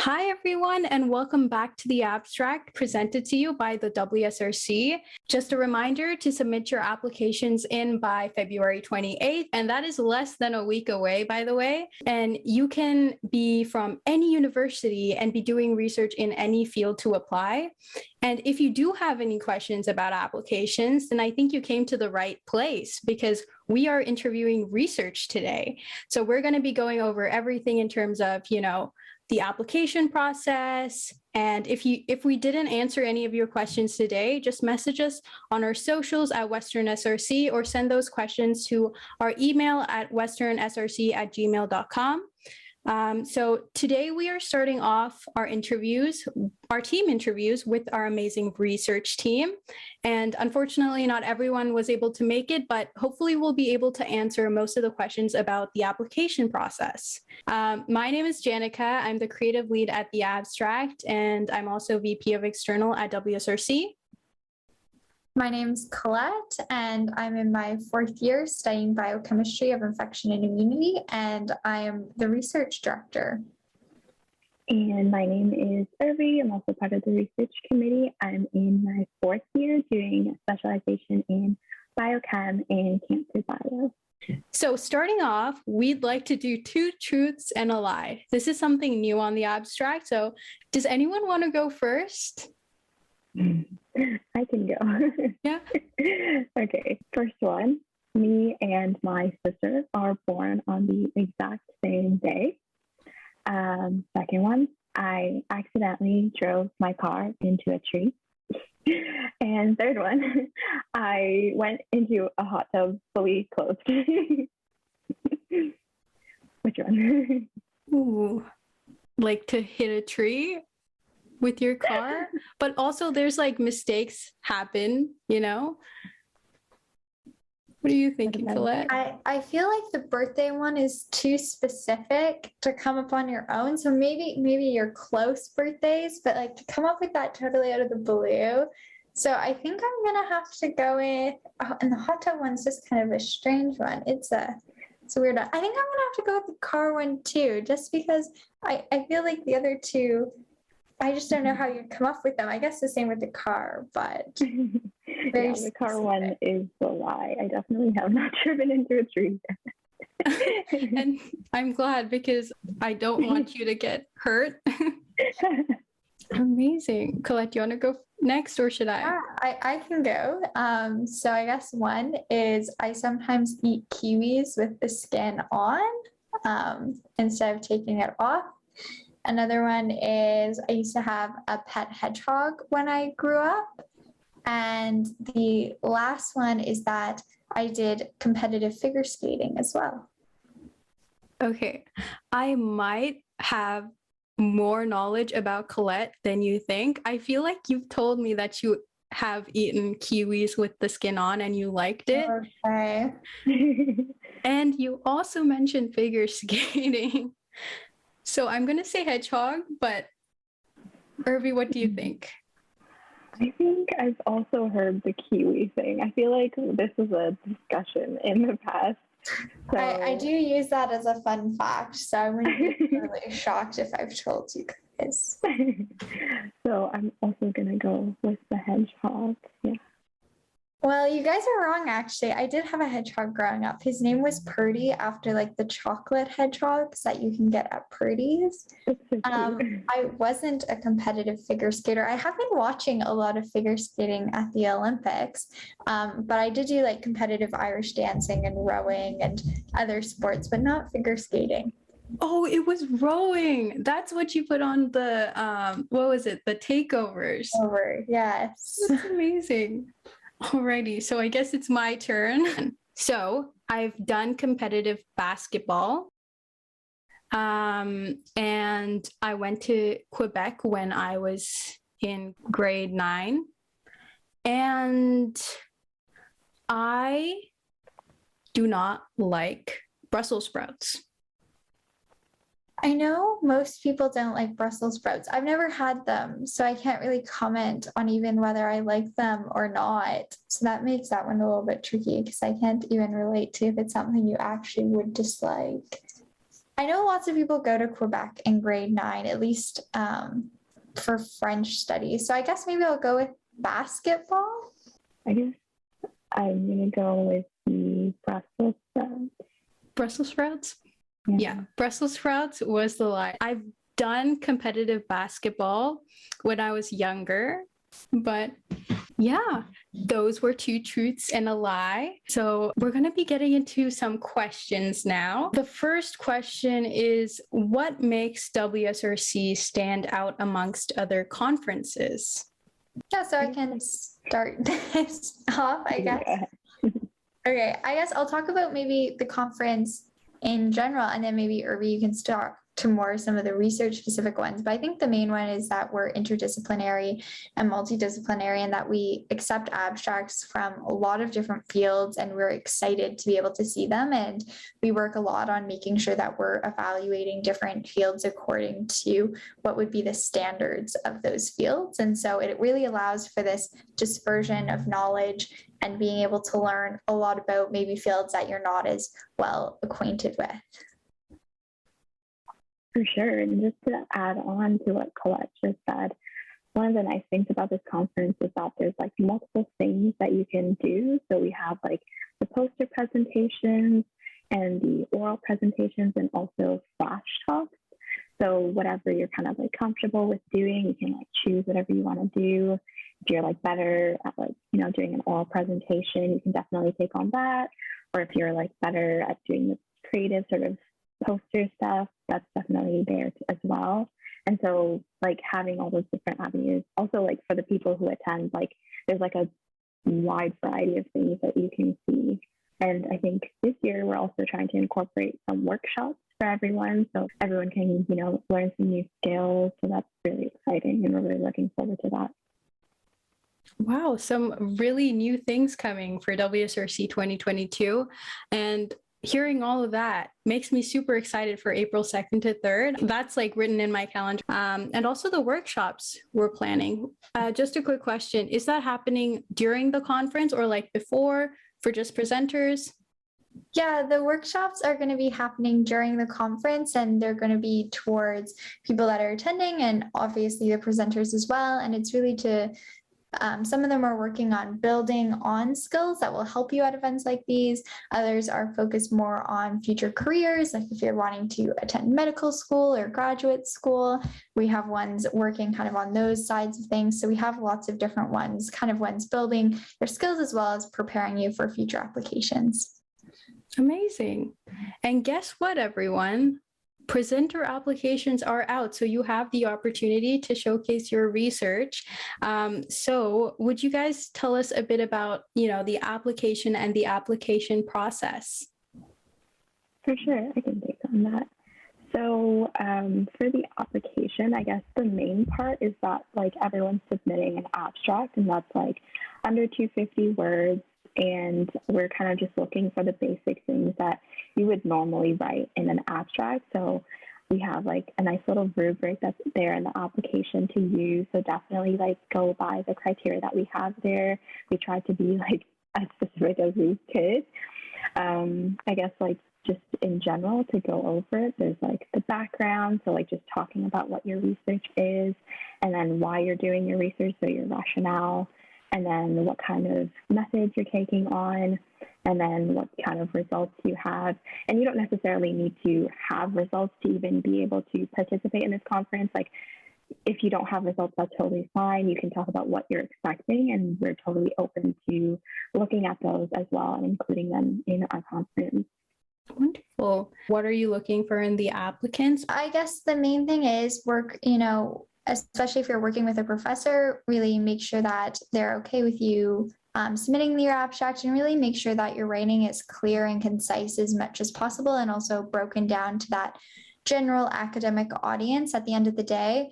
Hi, everyone, and welcome back to the abstract presented to you by the WSRC. Just a reminder to submit your applications in by February 28th, and that is less than a week away, by the way. And you can be from any university and be doing research in any field to apply. And if you do have any questions about applications, then I think you came to the right place because we are interviewing research today. So we're going to be going over everything in terms of, the application process. And if we didn't answer any of your questions today, just message us on our socials at Western SRC or send those questions to our email at westernsrc@gmail.com. So today we are starting off our team interviews with our amazing research team. And unfortunately, not everyone was able to make it, but hopefully we'll be able to answer most of the questions about the application process. My name is Janica. I'm the creative lead at the Abstract, and I'm also VP of External at WSRC. My name's Colette, and I'm in my fourth year studying biochemistry of infection and immunity, and I am the research director. And my name is Irvi. I'm also part of the research committee. I'm in my fourth year doing a specialization in biochem and cancer bio. So starting off, we'd like to do 2 truths and a lie. This is something new on the abstract. So does anyone want to go first? I can go. Yeah. Okay. First one, me and my sister are born on the exact same day. Second one, I accidentally drove my car into a tree. And third one, I went into a hot tub fully clothed. Which one? Ooh, like to hit a tree with your car, but also there's like mistakes happen, What are you thinking, Colette? I feel like the birthday one is too specific to come up on your own. So maybe your close birthdays, but like to come up with that totally out of the blue. So I think I'm gonna have to go with, and the hot tub one's just kind of a strange one. It's a weird one. I think I'm gonna have to go with the car one too, just because I feel like the other two, I just don't know how you'd come up with them. I guess the same with the car, but the car one is the lie. I definitely have not driven into a tree. And I'm glad because I don't want you to get hurt. Amazing. Colette, do you want to go next or should I? Yeah, I can go. So I guess one is I sometimes eat kiwis with the skin on instead of taking it off. Another one is I used to have a pet hedgehog when I grew up. And the last one is that I did competitive figure skating as well. Okay. I might have more knowledge about Colette than you think. I feel like you've told me that you have eaten kiwis with the skin on and you liked it. Okay. And you also mentioned figure skating. So I'm going to say hedgehog, but Irvi, what do you think? I think I've also heard the kiwi thing. I feel like this is a discussion in the past. So... I do use that as a fun fact, so I wouldn't be really shocked if I've told you guys. So I'm also going to go with the hedgehog. Yeah. Well, you guys are wrong, actually. I did have a hedgehog growing up. His name was Purdy, after like the chocolate hedgehogs that you can get at Purdy's. I wasn't a competitive figure skater. I have been watching a lot of figure skating at the Olympics, but I did do like competitive Irish dancing and rowing and other sports, but not figure skating. Oh, it was rowing. That's what you put on the, what was it? The takeovers. Yes. That's amazing. Alrighty, so I guess it's my turn. So I've done competitive basketball. And I went to Quebec when I was in grade 9. And I do not like Brussels sprouts. I know most people don't like Brussels sprouts. I've never had them, so I can't really comment on even whether I like them or not. So that makes that one a little bit tricky because I can't even relate to if it's something you actually would dislike. I know lots of people go to Quebec in grade 9, at least for French studies. So I guess maybe I'll go with basketball. I guess I'm gonna go with the Brussels sprouts. Brussels sprouts? Yeah. Yeah, Brussels sprouts was the lie. I've done competitive basketball when I was younger, but yeah, those were two truths and a lie. So we're going to be getting into some questions now. The first question is, what makes WSRC stand out amongst other conferences? Yeah, so I can start this off, I guess. Okay, I guess I'll talk about maybe the conference in general, and then maybe Irby, you can talk to more some of the research specific ones. But I think the main one is that we're interdisciplinary and multidisciplinary, and that we accept abstracts from a lot of different fields, and we're excited to be able to see them. And we work a lot on making sure that we're evaluating different fields according to what would be the standards of those fields. And so it really allows for this dispersion of knowledge and being able to learn a lot about maybe fields that you're not as well acquainted with. For sure. And just to add on to what Colette just said, one of the nice things about this conference is that there's like multiple things that you can do. So we have like the poster presentations and the oral presentations and also flash talks. So whatever you're kind of like comfortable with doing, you can like choose whatever you want to do. If you're like better at like, doing an oral presentation, you can definitely take on that. Or if you're like better at doing the creative sort of poster stuff, that's definitely there as well. And so like having all those different avenues, also like for the people who attend, like there's like a wide variety of things that you can see. And I think this year we're also trying to incorporate some workshops for everyone, so everyone can, learn some new skills. So that's really exciting, and we're really looking forward to that. Wow, some really new things coming for WSRC 2022. And hearing all of that makes me super excited for April 2nd to 3rd. That's like written in my calendar. And also the workshops we're planning. Just a quick question. Is that happening during the conference or like before for just presenters? Yeah, the workshops are going to be happening during the conference, and they're going to be towards people that are attending and obviously the presenters as well. And it's really to some of them are working on building on skills that will help you at events like these. Others are focused more on future careers, like if you're wanting to attend medical school or graduate school. We have ones working kind of on those sides of things. So we have lots of different ones, kind of ones building your skills as well as preparing you for future applications. Amazing. And guess what, everyone? Presenter applications are out, so you have the opportunity to showcase your research. So would you guys tell us a bit about, the application and the application process? For sure, I can take on that. So for the application, I guess the main part is that like everyone's submitting an abstract, and that's like under 250 words. And we're kind of just looking for the basic things that you would normally write in an abstract. So we have like a nice little rubric that's there in the application to use. So definitely like go by the criteria that we have there. We try to be like as specific as we could. I guess like just in general to go over it, there's like the background. So like just talking about what your research is and then why you're doing your research, so your rationale, and then what kind of methods you're taking on, and then what kind of results you have. And you don't necessarily need to have results to even be able to participate in this conference. Like if you don't have results, that's totally fine. You can talk about what you're expecting, and we're totally open to looking at those as well and including them in our conference. Wonderful. What are you looking for in the applicants? I guess the main thing is work, especially if you're working with a professor, really make sure that they're okay with you submitting your abstract, and really make sure that your writing is clear and concise as much as possible, and also broken down to that general academic audience. At the end of the day,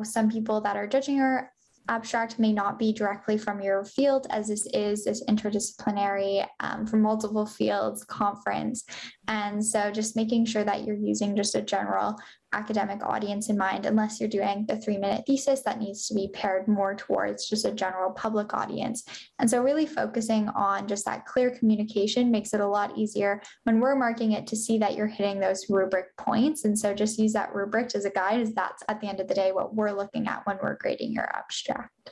some people that are judging your abstract may not be directly from your field, as this is this interdisciplinary from multiple fields conference. And so just making sure that you're using just a general academic audience in mind, unless you're doing the 3-minute thesis that needs to be paired more towards just a general public audience. And so really focusing on just that clear communication makes it a lot easier when we're marking it to see that you're hitting those rubric points. And so just use that rubric as a guide, as that's at the end of the day what we're looking at when we're grading your abstract.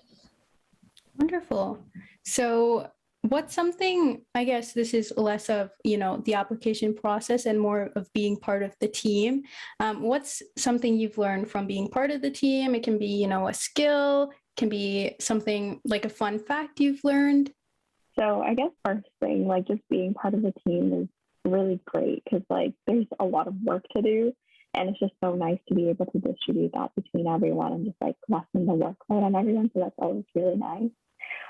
Wonderful. So what's something, I guess this is less of, the application process and more of being part of the team. What's something you've learned from being part of the team? It can be, a skill, can be something like a fun fact you've learned. So I guess first thing, like just being part of the team is really great because like there's a lot of work to do. And it's just so nice to be able to distribute that between everyone and just like lessen the workload on everyone. So that's always really nice.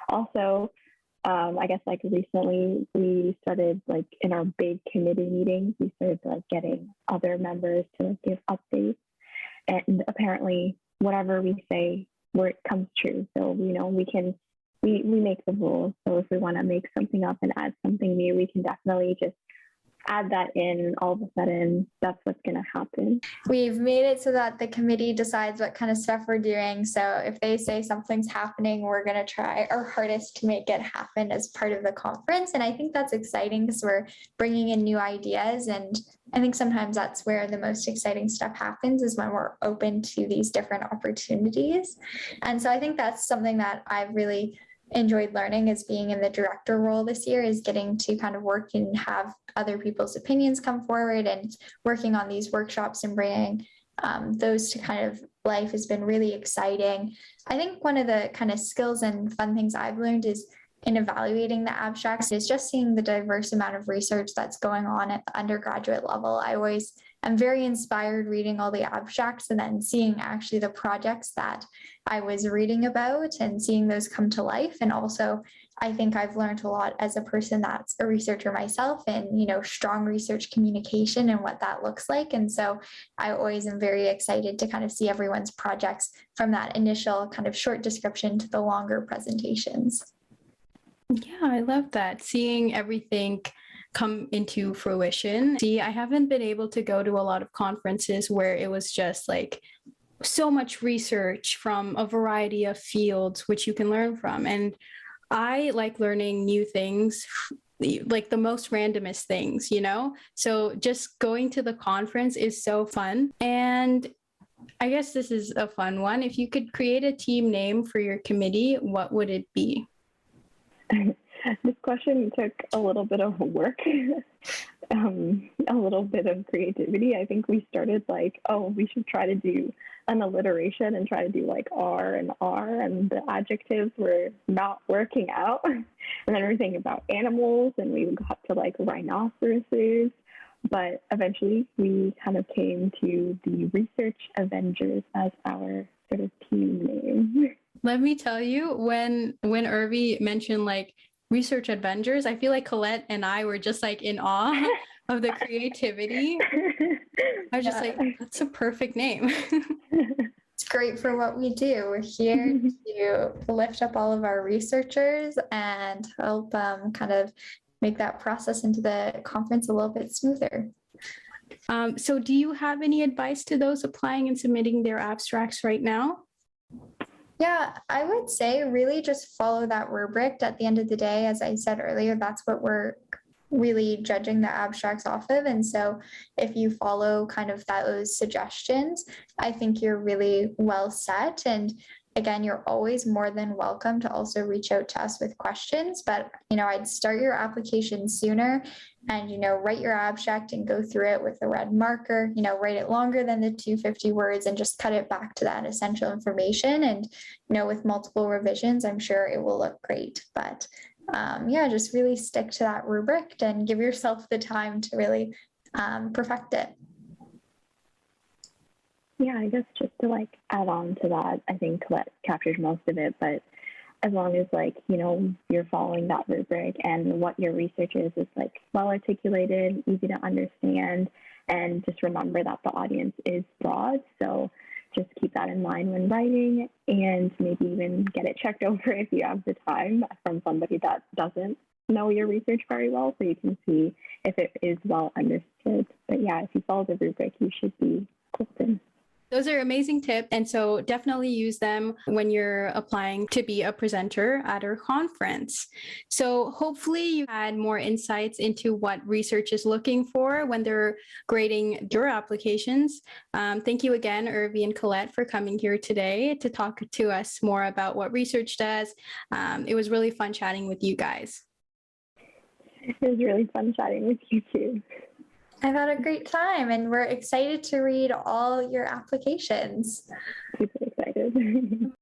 Also, I guess like recently we started like in our big committee meetings, we started like getting other members to like, give updates. And apparently whatever we say, it comes true. So, we make the rules. So if we want to make something up and add something new, we can definitely just add that in, and all of a sudden that's what's going to happen. We've made it so that the committee decides what kind of stuff we're doing. So if they say something's happening, we're going to try our hardest to make it happen as part of the conference. And I think that's exciting because we're bringing in new ideas. And I think sometimes that's where the most exciting stuff happens, is when we're open to these different opportunities. And so I think that's something that I've really enjoyed learning, is being in the director role this year, is getting to kind of work and have other people's opinions come forward, and working on these workshops and bringing those to kind of life has been really exciting. I think one of the kind of skills and fun things I've learned is in evaluating the abstracts is just seeing the diverse amount of research that's going on at the undergraduate level. I'm very inspired reading all the abstracts and then seeing actually the projects that I was reading about and seeing those come to life. And also, I think I've learned a lot as a person that's a researcher myself, and, strong research communication and what that looks like. And so I always am very excited to kind of see everyone's projects from that initial kind of short description to the longer presentations. Yeah, I love that. Seeing everything come into fruition. See, I haven't been able to go to a lot of conferences where it was just like so much research from a variety of fields, which you can learn from. And I like learning new things, like the most randomest things, So just going to the conference is so fun. And I guess this is a fun one. If you could create a team name for your committee, what would it be? This question took a little bit of work, a little bit of creativity. I think we started like, we should try to do an alliteration and try to do like R, and the adjectives were not working out. And then we were thinking about animals, and we got to like rhinoceroses. But eventually we kind of came to the Research Avengers as our sort of team name. Let me tell you, when Irvi mentioned like Research Avengers, I feel like Colette and I were just like in awe of the creativity. I was just like, that's a perfect name. It's great for what we do. We're here to lift up all of our researchers and help kind of make that process into the conference a little bit smoother. So do you have any advice to those applying and submitting their abstracts right now? Yeah, I would say really just follow that rubric. At the end of the day, as I said earlier, that's what we're really judging the abstracts off of. And so if you follow kind of those suggestions, I think you're really well set. And again, you're always more than welcome to also reach out to us with questions. But, I'd start your application sooner and, write your abstract and go through it with a red marker, write it longer than the 250 words and just cut it back to that essential information. And, with multiple revisions, I'm sure it will look great. But just really stick to that rubric and give yourself the time to really perfect it. Yeah, I guess just to like add on to that, I think Colette captured most of it, but as long as like, you're following that rubric and what your research is like well articulated, easy to understand, and just remember that the audience is broad. So just keep that in mind when writing, and maybe even get it checked over if you have the time from somebody that doesn't know your research very well, so you can see if it is well understood. But yeah, if you follow the rubric, you should be golden. Those are amazing tips. And so definitely use them when you're applying to be a presenter at our conference. So hopefully you had more insights into what research is looking for when they're grading your applications. Thank you again, Irvi and Colette, for coming here today to talk to us more about what research does. It was really fun chatting with you guys. It was really fun chatting with you too. I've had a great time, and we're excited to read all your applications. Super excited.